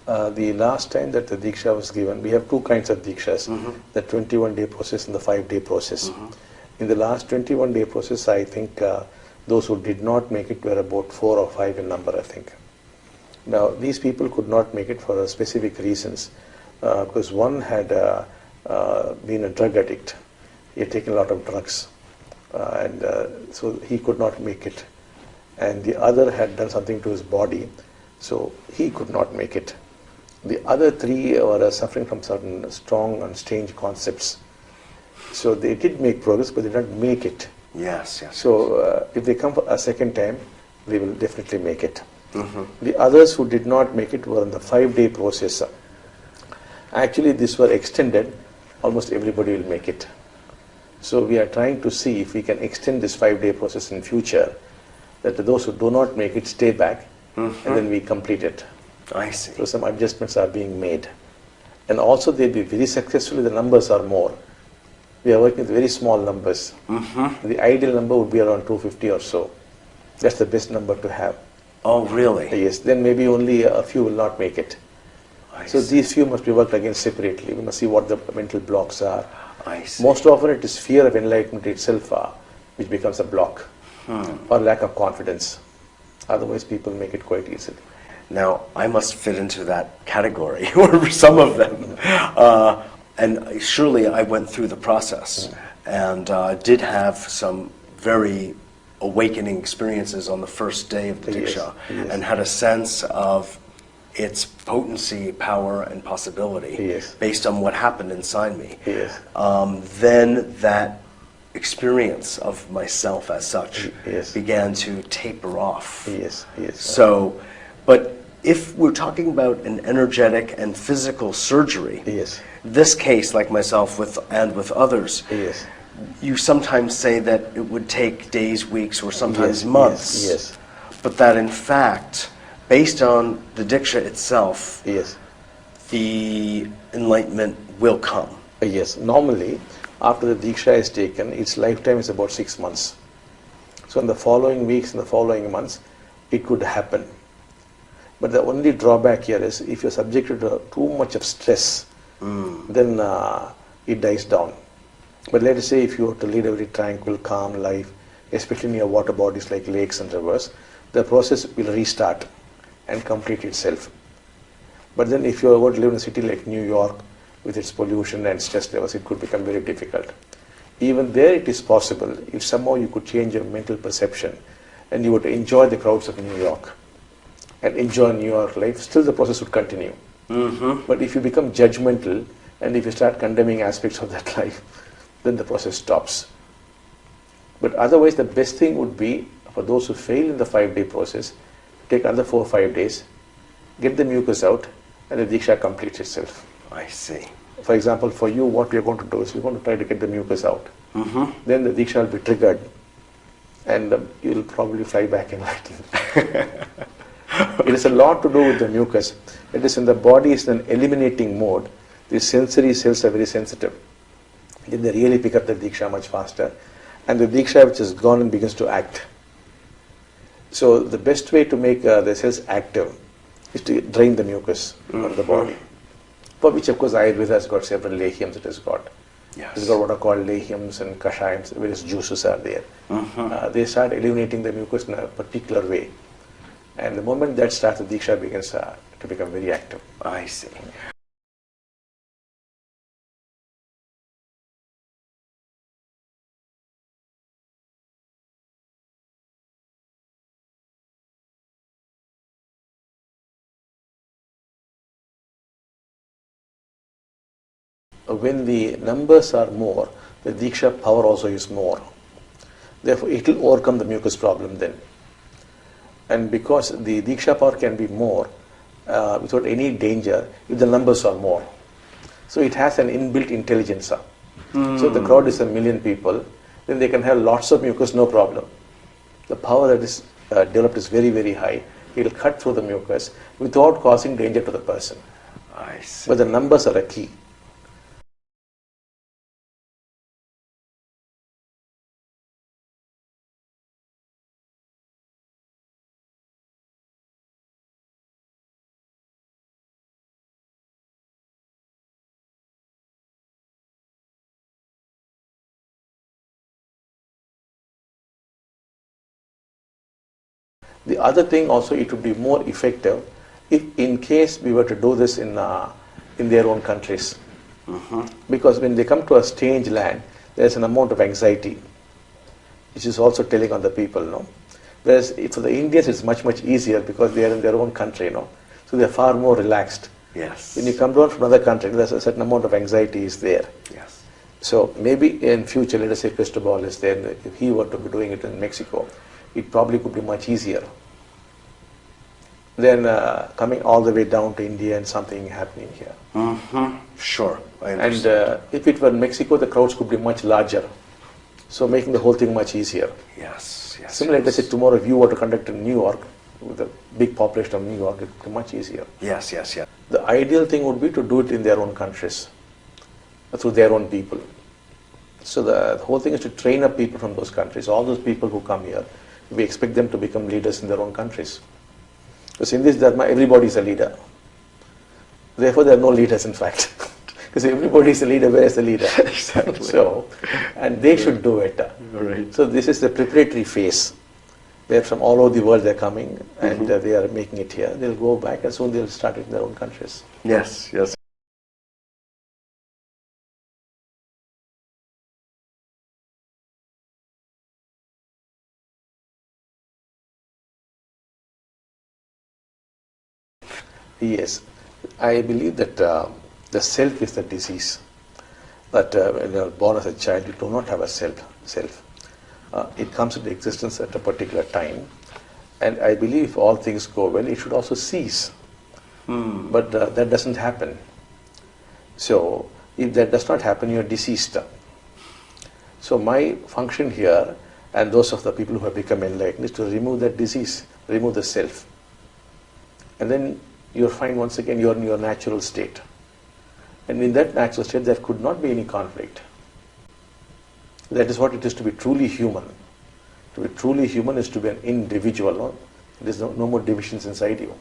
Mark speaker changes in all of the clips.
Speaker 1: The last time that the Deeksha was given, we have two kinds of Deekshas, the 21-day process and the 5-day process. In the last 21-day process, I think those who did not make it were about 4 or 5 in number, I think. Now, these people could not make it for specific reasons, because one had been a drug addict. He had taken a lot of drugs, and so he could not make it. And the other had done something to his body, so he could not make it. The other 3 were suffering from certain strong and strange concepts. So they did make progress, but they did not make it.
Speaker 2: Yes.
Speaker 1: So if they come for a second time, they will definitely make it. The others who did not make it were in the 5-day process. Actually, this were extended. Almost everybody will make it. So we are trying to see if we can extend this 5-day process in future, that those who do not make it stay back, and then we complete it.
Speaker 2: I see.
Speaker 1: So some adjustments are being made. And also they'll be very successful if the numbers are more. We are working with very small numbers. The ideal number would be around 250 or so. That's the best number to have.
Speaker 2: Oh, really?
Speaker 1: Yes, then maybe only a few will not make it. So these few must be worked against separately. We must see what the mental blocks are.
Speaker 2: I see.
Speaker 1: Most often it is fear of enlightenment itself which becomes a block, or lack of confidence. Otherwise people make it quite easily.
Speaker 2: Now, I must fit into that category, or some of them. And surely I went through the process and did have some very awakening experiences on the first day of the Deeksha, and had a sense of its potency, power, and possibility based on what happened inside me. Then that experience of myself as such began to taper off. So, but if we're talking about an energetic and physical surgery, this case, like myself and with others, you sometimes say that it would take days, weeks, or sometimes months. But that in fact, based on the Deeksha itself, the enlightenment will come.
Speaker 1: Yes, normally after the Deeksha is taken, its lifetime is about 6 months. So in the following weeks and the following months, it could happen. But the only drawback here is if you're subjected to too much of stress, then it dies down. But let us say if you were to lead a very tranquil, calm life, especially near water bodies like lakes and rivers, the process will restart and complete itself. But then if you are going to live in a city like New York with its pollution and stress levels, it could become very difficult. Even there it is possible if somehow you could change your mental perception and you would enjoy the crowds of New York and enjoy New York life, still the process would continue. But if you become judgmental and if you start condemning aspects of that life, then the process stops. But otherwise the best thing would be for those who fail in the 5-day process, take another 4 or 5 days, get the mucus out, and the Deeksha completes itself.
Speaker 2: I see.
Speaker 1: For example, for you, what we are going to do is we're going to try to get the mucus out. Then the Deeksha will be triggered, and you will probably fly back enlightened. It has a lot to do with the mucus. It is in the body is in an eliminating mode. The sensory cells are very sensitive. Then they really pick up the Deeksha much faster, and the Deeksha which is gone and begins to act. So the best way to make the cells active is to drain the mucus out of the body. For which, of course, Ayurveda has got several lehyams it has got. It's got what are called lehyams and kashayams, various juices are there. They start eliminating the mucus in a particular way. And the moment that starts, the Deeksha begins to become very active.
Speaker 2: I see.
Speaker 1: When the numbers are more, the Deeksha power also is more. Therefore, it will overcome the mucus problem then. And because the Deeksha power can be more without any danger if the numbers are more. So it has an inbuilt intelligence. So if the crowd is 1 million people, then they can have lots of mucus, no problem. The power that is developed is very, very high. It will cut through the mucus without causing danger to the person.
Speaker 2: I see.
Speaker 1: But the numbers are a key. The other thing also, it would be more effective if in case we were to do this in their own countries. Because when they come to a strange land, there's an amount of anxiety, which is also telling on the people, no? Whereas for the Indians, it's much, much easier because they are in their own country, no? So they're far more relaxed.
Speaker 2: Yes.
Speaker 1: When you come down from another country, there's a certain amount of anxiety is there.
Speaker 2: Yes.
Speaker 1: So maybe in future, let us say Cristobal is there, if he were to be doing it in Mexico, it probably could be much easier than coming all the way down to India and something happening here.
Speaker 2: Sure, I
Speaker 1: And
Speaker 2: understand.
Speaker 1: if it were in Mexico, the crowds could be much larger. So making the whole thing much easier.
Speaker 2: Yes, yes.
Speaker 1: Similarly,
Speaker 2: yes.
Speaker 1: let's say tomorrow if you were to conduct in New York, with a big population of New York, it would be much easier.
Speaker 2: Yes, yes, yes.
Speaker 1: The ideal thing would be to do it in their own countries, through their own people. So the whole thing is to train up people from those countries. All those people who come here, we expect them to become leaders in their own countries. Because in this Dharma, everybody is a leader. Therefore, there are no leaders, in fact. Because everybody is a leader, where is the leader?
Speaker 2: Exactly.
Speaker 1: So, and they should do it.
Speaker 2: Right.
Speaker 1: So this is the preparatory phase, where from all over the world they're coming, and they are making it here. They'll go back, and soon they'll start it in their own countries.
Speaker 2: Yes, yes.
Speaker 1: Yes, I believe that the self is the disease. That when you are born as a child, you do not have a self. It comes into existence at a particular time, and I believe if all things go well, it should also cease. But that doesn't happen. So if that does not happen, you are deceased. So my function here, and those of the people who have become enlightened, is to remove that disease, remove the self. And then you'll find once again you're in your natural state. And in that natural state, there could not be any conflict. That is what it is to be truly human. To be truly human is to be an individual. No? There's no more divisions inside you.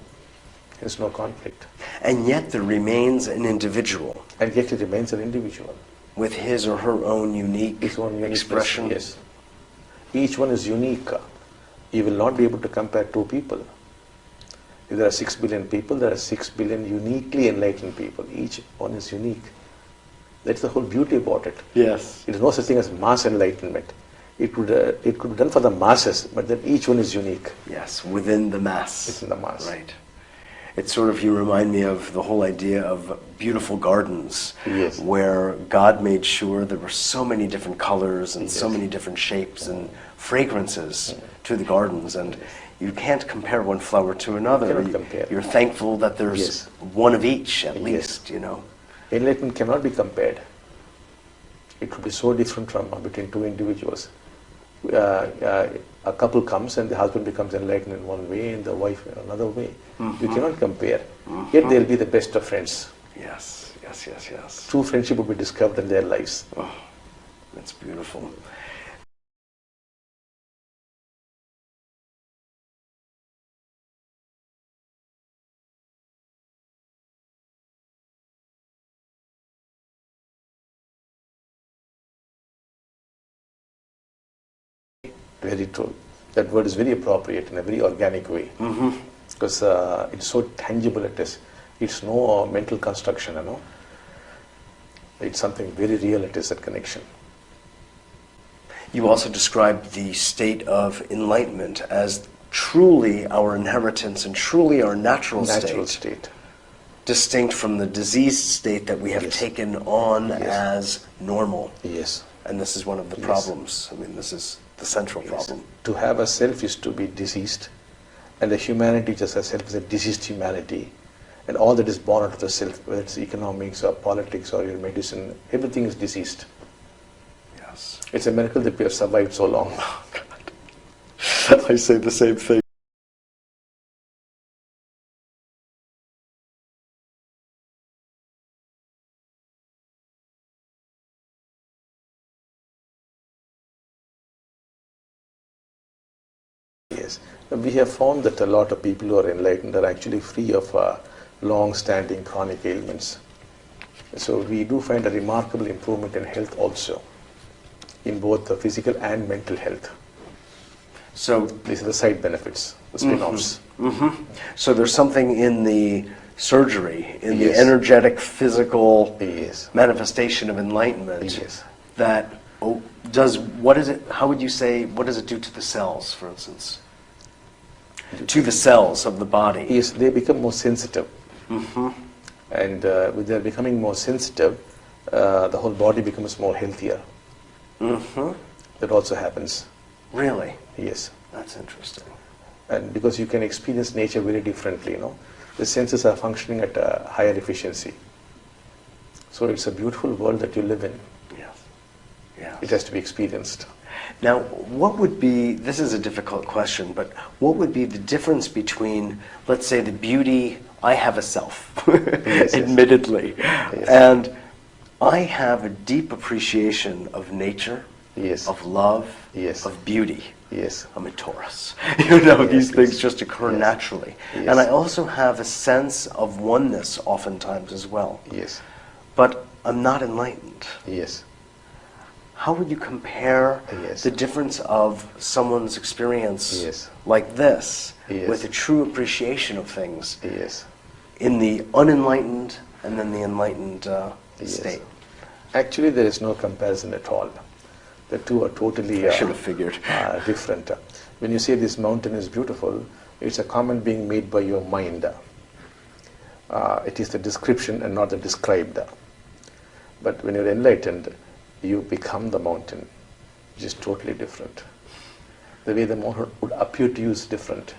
Speaker 1: There's no conflict.
Speaker 2: And yet there remains an individual.
Speaker 1: And yet it remains an individual.
Speaker 2: With his or her own unique
Speaker 1: His own uniqueness,
Speaker 2: expression.
Speaker 1: Yes. Each one is unique. You will not be able to compare two people. If there are 6 billion people, there are 6 billion uniquely enlightened people. Each one is unique. That's the whole beauty about it.
Speaker 2: Yes.
Speaker 1: It is no such thing as mass enlightenment. It could be done for the masses, but then each one is unique.
Speaker 2: Yes, within the mass.
Speaker 1: Within the mass.
Speaker 2: Right. It's sort of, you remind me of the whole idea of beautiful gardens.
Speaker 1: Yes.
Speaker 2: Where God made sure there were so many different colors and so
Speaker 1: Yes.
Speaker 2: many different shapes and fragrances to the gardens. And you can't compare one flower to another.
Speaker 1: Cannot compare.
Speaker 2: You're thankful that there's
Speaker 1: Yes.
Speaker 2: one of each at
Speaker 1: Yes.
Speaker 2: least, you know.
Speaker 1: Enlightenment cannot be compared. It could be so different from between two individuals. A couple comes and the husband becomes enlightened in one way and the wife in another way. You cannot compare. Yet they'll be the best of friends.
Speaker 2: Yes, yes, yes, yes.
Speaker 1: True friendship will be discovered in their lives.
Speaker 2: Oh, that's beautiful.
Speaker 1: Very true. That word is very appropriate in a very organic way. Because it's so tangible it is. It's no mental construction, you know. It's something very real, it is, that connection.
Speaker 2: You also described the state of enlightenment as truly our inheritance and truly our natural state. Distinct from the diseased state that we have
Speaker 1: Yes.
Speaker 2: taken on
Speaker 1: Yes.
Speaker 2: as normal.
Speaker 1: Yes.
Speaker 2: And this is one of the
Speaker 1: Yes.
Speaker 2: problems. I mean, this is the central
Speaker 1: Yes.
Speaker 2: problem.
Speaker 1: To have a self is to be diseased, and the humanity just as self is a diseased humanity, and all that is born out of the self, whether it's economics or politics or your medicine, everything is diseased.
Speaker 2: Yes.
Speaker 1: It's a miracle that we have survived so long.
Speaker 2: I say the same thing.
Speaker 1: Yes. We have found that a lot of people who are enlightened are actually free of long-standing chronic ailments. So we do find a remarkable improvement in health also, in both the physical and mental health.
Speaker 2: So
Speaker 1: these are the side benefits, the spin-offs.
Speaker 2: So there's something in the surgery, in the
Speaker 1: Yes.
Speaker 2: energetic, physical
Speaker 1: Yes.
Speaker 2: manifestation of enlightenment
Speaker 1: Yes.
Speaker 2: that does, what is it, how would you say, what does it do to the cells, for instance? To the cells of the body.
Speaker 1: Yes, they become more sensitive. And with their becoming more sensitive, the whole body becomes more healthier. That also happens.
Speaker 2: Really?
Speaker 1: Yes.
Speaker 2: That's interesting.
Speaker 1: And because you can experience nature very differently, the senses are functioning at a higher efficiency. So it's a beautiful world that you live in.
Speaker 2: Yes. Yes.
Speaker 1: It has to be experienced.
Speaker 2: Now, what would be, this is a difficult question, but what would be the difference between, let's say, the beauty, I have a self,
Speaker 1: Yes,
Speaker 2: admittedly,
Speaker 1: Yes.
Speaker 2: and I have a deep appreciation of nature,
Speaker 1: Yes.
Speaker 2: of love,
Speaker 1: Yes.
Speaker 2: of beauty.
Speaker 1: Yes.
Speaker 2: I'm a Taurus. You know,
Speaker 1: Yes,
Speaker 2: these
Speaker 1: yes.
Speaker 2: things just occur
Speaker 1: Yes.
Speaker 2: naturally.
Speaker 1: Yes.
Speaker 2: And I also have a sense of oneness oftentimes as well.
Speaker 1: Yes.
Speaker 2: But I'm not enlightened.
Speaker 1: Yes.
Speaker 2: How would you compare
Speaker 1: Yes.
Speaker 2: the difference of someone's experience
Speaker 1: Yes.
Speaker 2: like this
Speaker 1: Yes.
Speaker 2: with a true appreciation of things
Speaker 1: Yes.
Speaker 2: in the unenlightened and then the enlightened
Speaker 1: Yes.
Speaker 2: state?
Speaker 1: Actually, there is no comparison at all. The two are totally
Speaker 2: I should have figured.
Speaker 1: different. When you say this mountain is beautiful, it's a comment being made by your mind. It is the description and not the described. But when you're enlightened, you become the mountain, which is totally different. The way the mountain would appear to you is different.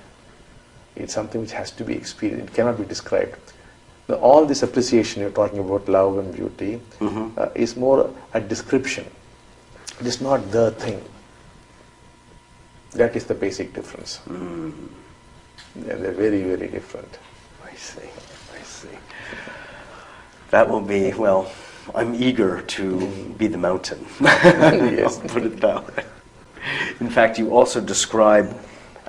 Speaker 1: It's something which has to be experienced. It cannot be described. Now, all this appreciation you're talking about, love and beauty, is more a description. It is not the thing. That is the basic difference. They're very, very different.
Speaker 2: I see. I see. That will be, well, I'm eager to be the mountain.
Speaker 1: Yes.
Speaker 2: I'll put it that way. In fact, you also describe,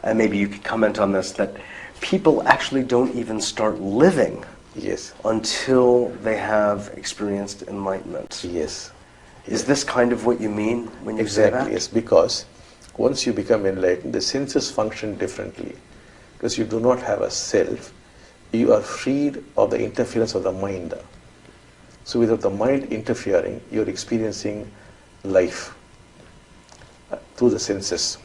Speaker 2: and maybe you could comment on this, that people actually don't even start living
Speaker 1: Yes.
Speaker 2: until they have experienced enlightenment.
Speaker 1: Yes.
Speaker 2: Is this kind of what you mean when you say
Speaker 1: Exactly,
Speaker 2: that?
Speaker 1: yes. Because once you become enlightened, the senses function differently. Because you do not have a self, you are freed of the interference of the mind. So without the mind interfering, you're experiencing life through the senses,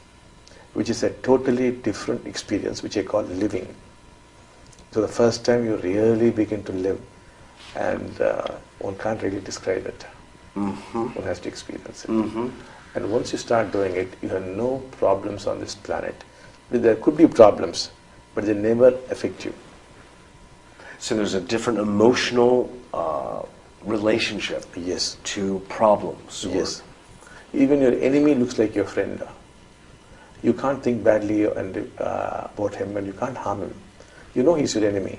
Speaker 1: which is a totally different experience, which I call living. So the first time you really begin to live, and one can't really describe it. One has to experience it. And once you start doing it, you have no problems on this planet. There could be problems, but they never affect you.
Speaker 2: So there's a different emotional relationship
Speaker 1: Yes.
Speaker 2: to problems. or-
Speaker 1: Yes. Even your enemy looks like your friend. You can't think badly about him, and you can't harm him. You know he's your enemy,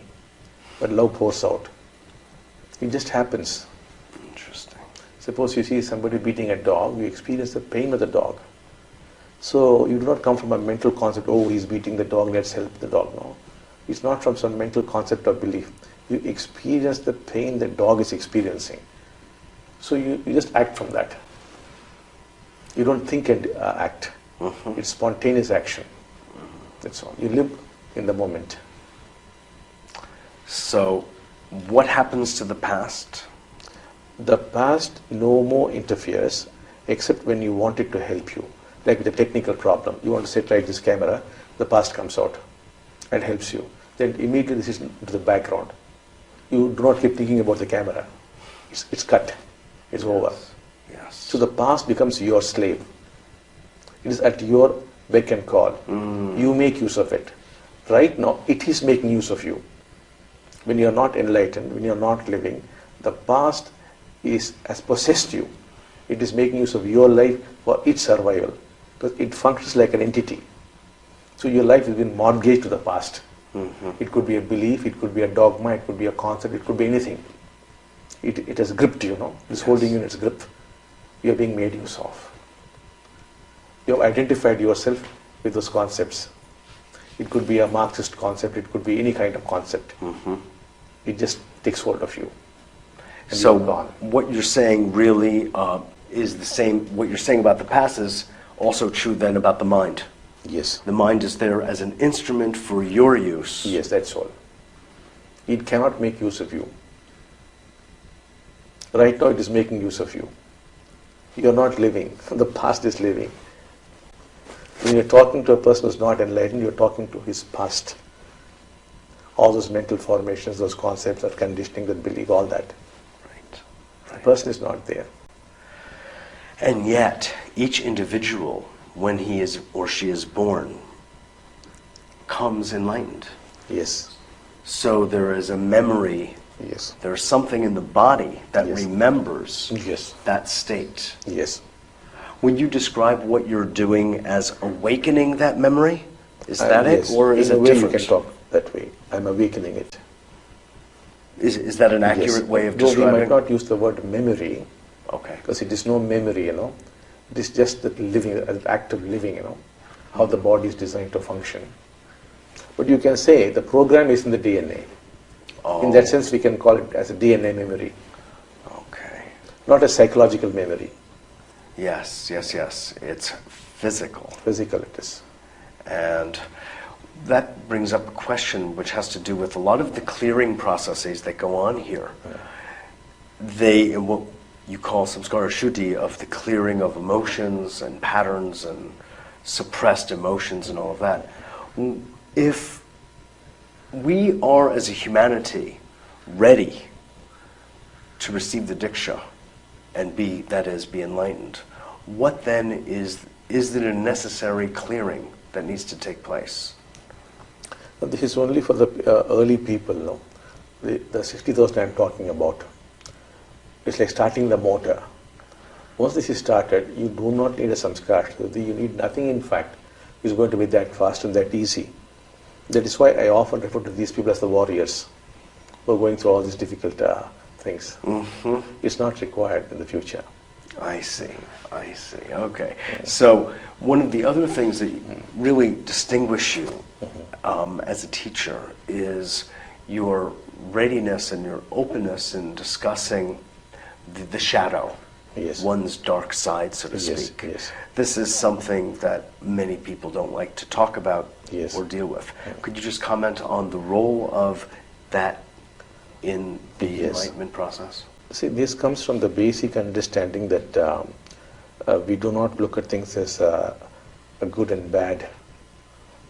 Speaker 1: but love pours out. It just happens.
Speaker 2: Interesting.
Speaker 1: Suppose you see somebody beating a dog, you experience the pain of the dog. So you do not come from a mental concept, oh, he's beating the dog, let's help the dog. No. It's not from some mental concept or belief. You experience the pain the dog is experiencing. So you just act from that. You don't think and act. It's spontaneous action. That's all. You live in the moment.
Speaker 2: So what happens to the past?
Speaker 1: The past no more interferes except when you want it to help you. Like with a technical problem, you want to set right this camera, the past comes out and helps you. Then immediately this is into the background. You do not keep thinking about the camera. It's cut. It's over.
Speaker 2: Yes.
Speaker 1: So the past becomes your slave. It is at your beck and call. You make use of it. Right now, it is making use of you. When you are not enlightened, when you are not living, the past has possessed you. It is making use of your life for its survival. Because it functions like an entity. So your life has been mortgaged to the past. It could be a belief, it could be a dogma, it could be a concept, it could be anything. It has gripped you, It's holding you in its grip. You are being made use of. You have identified yourself with those concepts. It could be a Marxist concept, it could be any kind of concept. It just takes hold of you. And
Speaker 2: So
Speaker 1: you're gone.
Speaker 2: what you're saying really is the same, what you're saying about the past is also true then about the mind.
Speaker 1: Yes.
Speaker 2: The mind is there as an instrument for your use.
Speaker 1: Yes, that's all. It cannot make use of you. Right now it is making use of you. You are not living. The past is living. When you're talking to a person who's not enlightened, you're talking to his past. All those mental formations, those concepts, that conditioning, that belief, all that.
Speaker 2: Right.
Speaker 1: The person is not there.
Speaker 2: And yet, each individual, when he is or she is born, comes enlightened.
Speaker 1: Yes.
Speaker 2: So there is a memory.
Speaker 1: Yes.
Speaker 2: There's something in the body that
Speaker 1: Yes.
Speaker 2: remembers
Speaker 1: Yes.
Speaker 2: that state.
Speaker 1: Yes.
Speaker 2: Would you describe what you're doing as awakening that memory? Is that it,
Speaker 1: Yes.
Speaker 2: or is
Speaker 1: in
Speaker 2: it
Speaker 1: a way
Speaker 2: different?
Speaker 1: you can talk that way. I'm awakening it.
Speaker 2: Is that an accurate
Speaker 1: Yes.
Speaker 2: way of
Speaker 1: Though
Speaker 2: describing?
Speaker 1: we might not use the word memory,
Speaker 2: Okay.
Speaker 1: because it is no memory, It is just that living, an act of living, how the body is designed to function. But you can say the program is in the DNA. In that sense, we can call it as a DNA memory,
Speaker 2: Okay.
Speaker 1: not a psychological memory.
Speaker 2: Yes. It's physical.
Speaker 1: Physical it is.
Speaker 2: And that brings up a question which has to do with a lot of the clearing processes that go on here. They, what you call samskara shuddhi, of the clearing of emotions and patterns and suppressed emotions and all of that. If we are, as a humanity, ready to receive the Deeksha and be enlightened, what then is there a necessary clearing that needs to take place?
Speaker 1: But this is only for the early people, the 60,000 I'm talking about. It's like starting the motor. Once this is started, you do not need a samskara shuddhi. You need nothing, in fact, is going to be that fast and that easy. That is why I often refer to these people as the warriors who are going through all these difficult things.
Speaker 2: Mm-hmm.
Speaker 1: It's not required in the future.
Speaker 2: I see. Okay. So one of the other things that really distinguish you as a teacher is your readiness and your openness in discussing the shadow,
Speaker 1: Yes.
Speaker 2: one's dark side, so to
Speaker 1: Yes,
Speaker 2: speak.
Speaker 1: yes.
Speaker 2: This is something that many people don't like to talk about
Speaker 1: Yes.
Speaker 2: or deal with. Could you just comment on the role of that in the
Speaker 1: Yes.
Speaker 2: enlightenment process?
Speaker 1: See, this comes from the basic understanding that we do not look at things as a good and bad,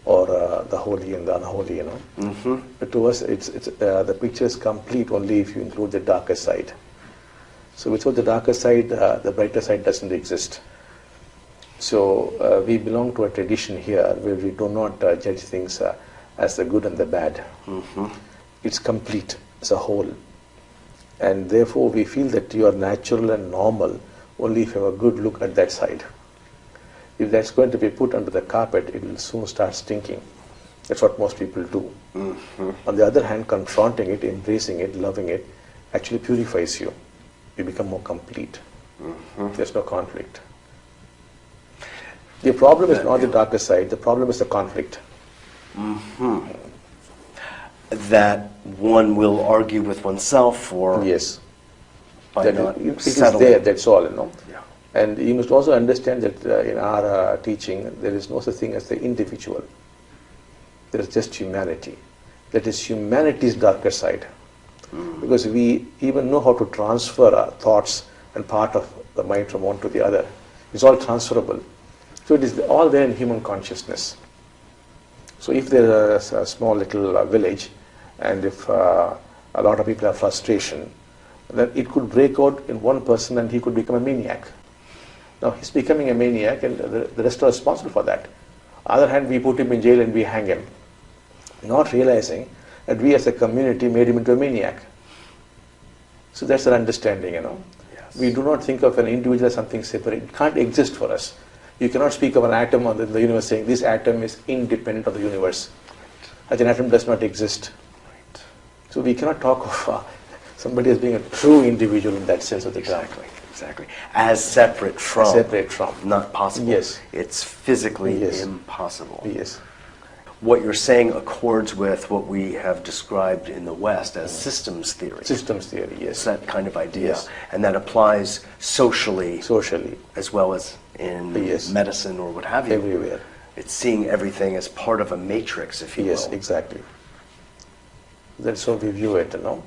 Speaker 1: or the holy and the unholy,
Speaker 2: Mm-hmm.
Speaker 1: But to us, it's the picture is complete only if you include the darker side. So without the darker side, the brighter side doesn't exist. So we belong to a tradition here where we do not judge things as the good and the bad.
Speaker 2: Mm-hmm.
Speaker 1: It's complete as a whole. And therefore we feel that you are natural and normal only if you have a good look at that side. If that's going to be put under the carpet, it will soon start stinking. That's what most people do.
Speaker 2: Mm-hmm.
Speaker 1: On the other hand, confronting it, embracing it, loving it, actually purifies you. You become more complete.
Speaker 2: Mm-hmm.
Speaker 1: There's no conflict. The problem is not the darker side, the problem is the conflict.
Speaker 2: Mm-hmm. That one will argue with oneself or
Speaker 1: Yes.
Speaker 2: by
Speaker 1: That
Speaker 2: not
Speaker 1: it is
Speaker 2: settling.
Speaker 1: there, that's all,
Speaker 2: Yeah.
Speaker 1: And you must also understand that in our teaching, there is no such thing as the individual. There is just humanity. That is humanity's darker side. Because we even know how to transfer our thoughts and part of the mind from one to the other. It's all transferable. So it is all there in human consciousness. So if there is a small little village, and if a lot of people have frustration, then it could break out in one person and he could become a maniac. Now he's becoming a maniac and the rest are responsible for that. On the other hand, we put him in jail and we hang him, not realizing that we as a community made him into a maniac. So that's our understanding,
Speaker 2: Yes.
Speaker 1: We do not think of an individual as something separate. It can't exist for us. You cannot speak of an atom in the universe saying this atom is independent of the universe. Such an atom does not exist.
Speaker 2: Right.
Speaker 1: So we cannot talk of somebody as being a true individual in that sense of the term.
Speaker 2: Exactly. As separate from.
Speaker 1: Separate from.
Speaker 2: Not possible.
Speaker 1: Yes.
Speaker 2: It's physically
Speaker 1: Yes.
Speaker 2: impossible.
Speaker 1: Yes.
Speaker 2: What you're saying accords with what we have described in the West as systems theory.
Speaker 1: Systems theory,
Speaker 2: It's
Speaker 1: yes.
Speaker 2: that kind of idea.
Speaker 1: Yes.
Speaker 2: And that applies socially
Speaker 1: Socially,
Speaker 2: as well as in
Speaker 1: Yes.
Speaker 2: medicine or what have you.
Speaker 1: everywhere.
Speaker 2: It's seeing everything as part of a matrix, if you
Speaker 1: Yes,
Speaker 2: will.
Speaker 1: exactly. That's how we view it, you know.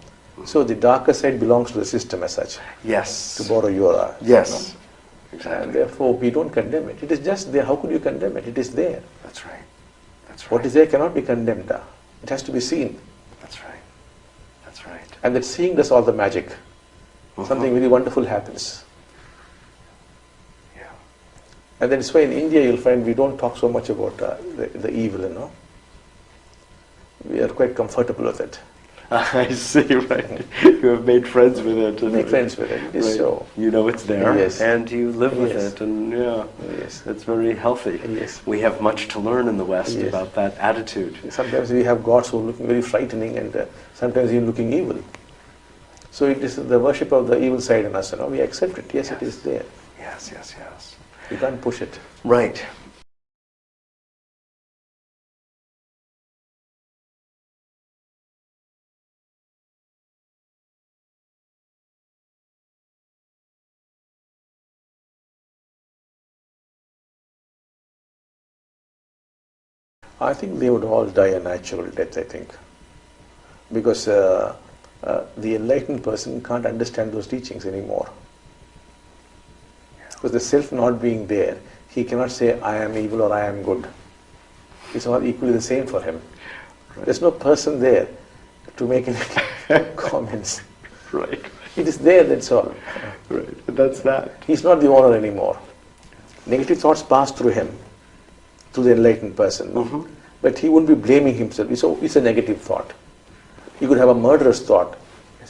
Speaker 1: So the darker side belongs to the system as such,
Speaker 2: Yes.
Speaker 1: to borrow your
Speaker 2: Yes.
Speaker 1: you know.
Speaker 2: Exactly.
Speaker 1: And therefore we don't condemn it. It is just there. How could you condemn it? It is there.
Speaker 2: That's right. That's right.
Speaker 1: What is there cannot be condemned. It has to be seen.
Speaker 2: That's right. That's right.
Speaker 1: And that seeing does all the magic. Something very wonderful happens.
Speaker 2: Yeah.
Speaker 1: And that is why in India you'll find we don't talk so much about the evil, you know. We are quite comfortable with it.
Speaker 2: I see, right. You have made friends with it. And
Speaker 1: Make friends with it. It is
Speaker 2: right.
Speaker 1: so.
Speaker 2: You know it's there,
Speaker 1: Yes.
Speaker 2: and you live with
Speaker 1: Yes.
Speaker 2: it, and yeah,
Speaker 1: Yes.
Speaker 2: it's very healthy.
Speaker 1: Yes.
Speaker 2: We have much to learn in the West
Speaker 1: Yes.
Speaker 2: about that attitude.
Speaker 1: Sometimes we have gods who are looking very frightening, and sometimes even looking evil. So it is the worship of the evil side in us, you know. We accept it. Yes, it is there.
Speaker 2: Yes, yes, yes.
Speaker 1: You can't push it.
Speaker 2: Right.
Speaker 1: I think they would all die a natural death, I think. Because the enlightened person can't understand those teachings anymore. Because the self not being there, he cannot say, I am evil or I am good. It's all equally the same for him. There's no person there to make any comments.
Speaker 2: Right.
Speaker 1: It is there, that's all.
Speaker 2: Right. That's that.
Speaker 1: He's not the owner anymore. Negative thoughts pass through him, to the enlightened person. But he wouldn't be blaming himself. It's a negative thought. He could have a murderous thought.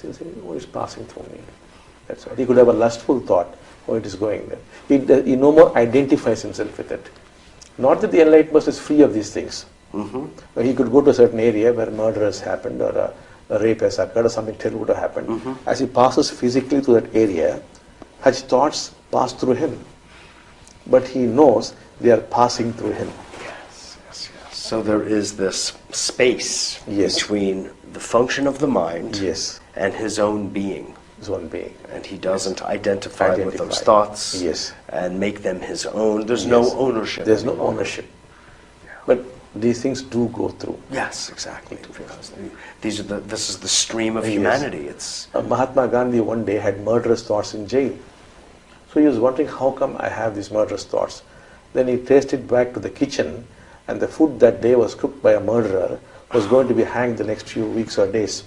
Speaker 1: He'll say, oh, it's passing through me. That's all. He could have a lustful thought. Oh, it is going there. He no more identifies himself with it. Not that the enlightened person is free of these things. He could go to a certain area where murder has happened, or a rape has occurred, or something terrible would have happened. As he passes physically to that area, his thoughts pass through him. But he knows they are passing through him.
Speaker 2: Yes, yes, yes. So there is this space
Speaker 1: Yes.
Speaker 2: between the function of the mind
Speaker 1: Yes.
Speaker 2: and his own being.
Speaker 1: His own being.
Speaker 2: And he doesn't identify with
Speaker 1: Identify.
Speaker 2: those thoughts
Speaker 1: Yes.
Speaker 2: and make them his own. There's
Speaker 1: Yes.
Speaker 2: no ownership.
Speaker 1: There's no
Speaker 2: anymore.
Speaker 1: ownership. But these things do go through.
Speaker 2: Yes, exactly. Because this is the stream of
Speaker 1: Yes.
Speaker 2: humanity. It's
Speaker 1: Mahatma Gandhi one day had murderous thoughts in jail. So he was wondering, how come I have these murderous thoughts? Then he traced it back to the kitchen, and the food that day was cooked by a murderer was going to be hanged the next few weeks or days.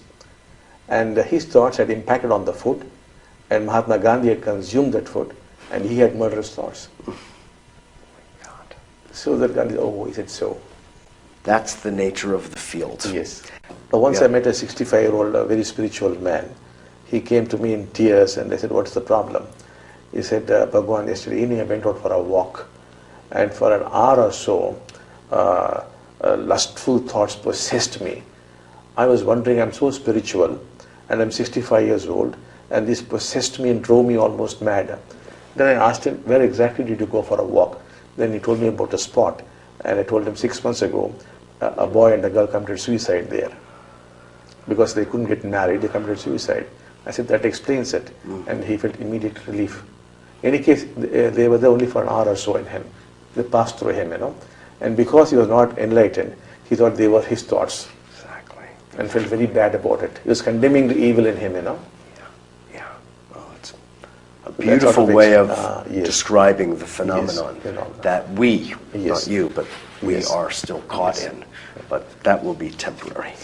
Speaker 1: And his thoughts had impacted on the food, and Mahatma Gandhi had consumed that food, and he had murderous thoughts.
Speaker 2: God.
Speaker 1: So that Gandhi, oh, he said so.
Speaker 2: That's the nature of the field.
Speaker 1: Yes. Once I met a 65-year-old, a very spiritual man. He came to me in tears, and I said, what's the problem? He said, Bhagavan, yesterday evening I went out for a walk, and for an hour or so, lustful thoughts possessed me. I was wondering, I'm so spiritual, and I'm 65 years old, and this possessed me and drove me almost mad. Then I asked him, where exactly did you go for a walk? Then he told me about a spot, and I told him 6 months ago, a boy and a girl committed suicide there. Because they couldn't get married, they committed suicide. I said, that explains it. And he felt immediate relief. In any case, they were there only for an hour or so in him. They passed through him, you know. And because he was not enlightened, he thought they were his thoughts.
Speaker 2: Exactly.
Speaker 1: And felt very bad about it. He was condemning the evil in him, you know.
Speaker 2: Yeah. Well, it's a
Speaker 1: That's
Speaker 2: beautiful
Speaker 1: sort of
Speaker 2: way of
Speaker 1: yes.
Speaker 2: describing the phenomenon
Speaker 1: phenomenon.
Speaker 2: that we,
Speaker 1: Yes.
Speaker 2: not you, but we
Speaker 1: Yes.
Speaker 2: are still caught
Speaker 1: Yes.
Speaker 2: in. But that will be temporary.